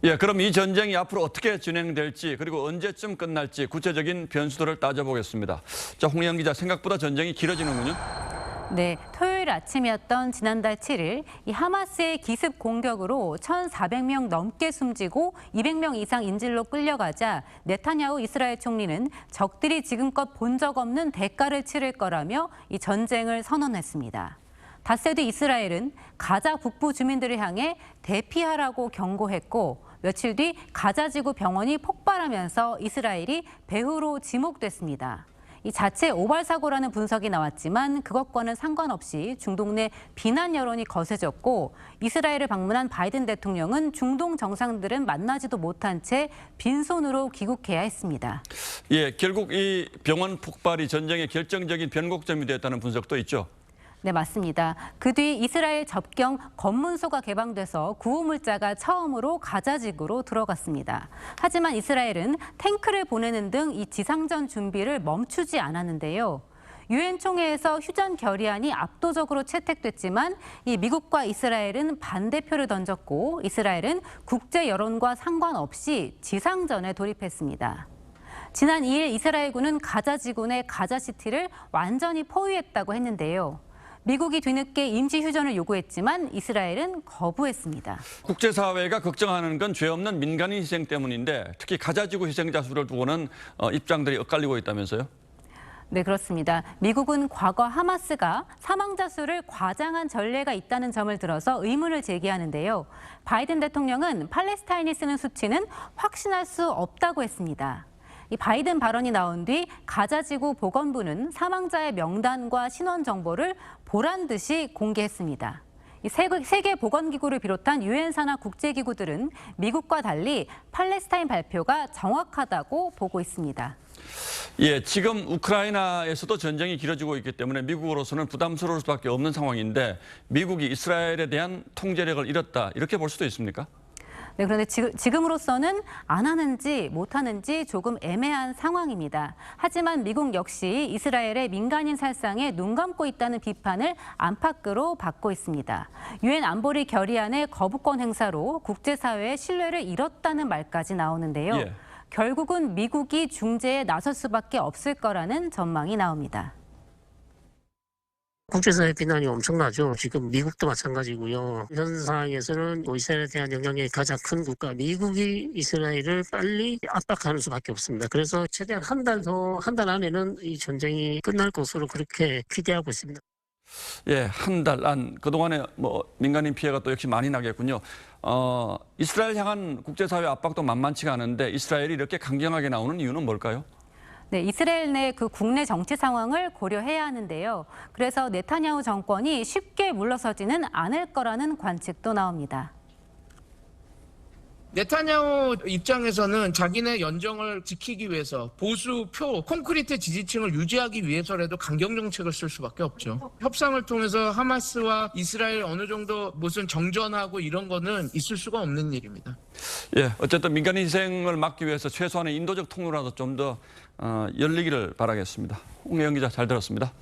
예, 그럼 이 전쟁이 앞으로 어떻게 진행될지 그리고 언제쯤 끝날지 구체적인 변수들을 따져보겠습니다. 자, 홍영 기자, 생각보다 전쟁이 길어지는군요. 네, 토요일 아침이었던 지난달 7일 이 하마스의 기습 공격으로 1,400명 넘게 숨지고 200명 이상 인질로 끌려가자 네타냐후 이스라엘 총리는 적들이 지금껏 본 적 없는 대가를 치를 거라며 이 전쟁을 선언했습니다. 닷새 뒤 이스라엘은 가자 북부 주민들을 향해 대피하라고 경고했고 며칠 뒤 가자지구 병원이 폭발하면서 이스라엘이 배후로 지목됐습니다. 이 자체 오발 사고라는 분석이 나왔지만 그것과는 상관없이 중동 내 비난 여론이 거세졌고 이스라엘을 방문한 바이든 대통령은 중동 정상들은 만나지도 못한 채 빈손으로 귀국해야 했습니다. 예, 결국 이 병원 폭발이 전쟁의 결정적인 변곡점이 됐다는 분석도 있죠. 네, 맞습니다. 그 뒤 이스라엘 접경 검문소가 개방돼서 구호물자가 처음으로 가자지구로 들어갔습니다. 하지만 이스라엘은 탱크를 보내는 등 이 지상전 준비를 멈추지 않았는데요. 유엔 총회에서 휴전 결의안이 압도적으로 채택됐지만 이 미국과 이스라엘은 반대표를 던졌고 이스라엘은 국제 여론과 상관없이 지상전에 돌입했습니다. 지난 2일 이스라엘군은 가자지구 내 가자시티를 완전히 포위했다고 했는데요. 미국이 뒤늦게 임시휴전을 요구했지만 이스라엘은 거부했습니다. 국제사회가 걱정하는 건 죄 없는 민간인 희생 때문인데 특히 가자지구 희생자 수를 두고는 입장들이 엇갈리고 있다면서요? 네, 그렇습니다. 미국은 과거 하마스가 사망자 수를 과장한 전례가 있다는 점을 들어서 의문을 제기하는데요. 바이든 대통령은 팔레스타인이 쓰는 수치는 확신할 수 없다고 했습니다. 이 바이든 발언이 나온 뒤 가자지구 보건부는 사망자의 명단과 신원 정보를 보란 듯이 공개했습니다. 이 세계 보건기구를 비롯한 유엔 산하 국제기구들은 미국과 달리 팔레스타인 발표가 정확하다고 보고 있습니다. 예, 지금 우크라이나에서도 전쟁이 길어지고 있기 때문에 미국으로서는 부담스러울 수밖에 없는 상황인데 미국이 이스라엘에 대한 통제력을 잃었다 이렇게 볼 수도 있습니까? 네, 그런데 지금으로서는 안 하는지 못 하는지 조금 애매한 상황입니다. 하지만 미국 역시 이스라엘의 민간인 살상에 눈 감고 있다는 비판을 안팎으로 받고 있습니다. 유엔 안보리 결의안의 거부권 행사로 국제사회의 신뢰를 잃었다는 말까지 나오는데요. 예. 결국은 미국이 중재에 나설 수밖에 없을 거라는 전망이 나옵니다. 국제사회 비난이 엄청나죠. 지금 미국도 마찬가지고요. 현 상황에서는 이스라엘에 대한 영향력이 가장 큰 국가 미국이 이스라엘을 빨리 압박하는 수밖에 없습니다. 그래서 최대한 한 달 안에는 이 전쟁이 끝날 것으로 그렇게 기대하고 있습니다. 예, 한 달 안. 그동안에 민간인 피해가 또 역시 많이 나겠군요. 이스라엘 향한 국제사회 압박도 만만치가 않은데 이스라엘이 이렇게 강경하게 나오는 이유는 뭘까요? 네, 이스라엘 내 그 국내 정치 상황을 고려해야 하는데요. 그래서 네타냐후 정권이 쉽게 물러서지는 않을 거라는 관측도 나옵니다. 네타냐후 입장에서는 자기네 연정을 지키기 위해서 보수표, 콘크리트 지지층을 유지하기 위해서라도 강경 정책을 쓸 수밖에 없죠. 협상을 통해서 하마스와 이스라엘 어느 정도 무슨 정전하고 이런 거는 있을 수가 없는 일입니다. 예, 어쨌든 민간인 희생을 막기 위해서 최소한의 인도적 통로라도 좀 더 열리기를 바라겠습니다. 홍혜영 기자 잘 들었습니다.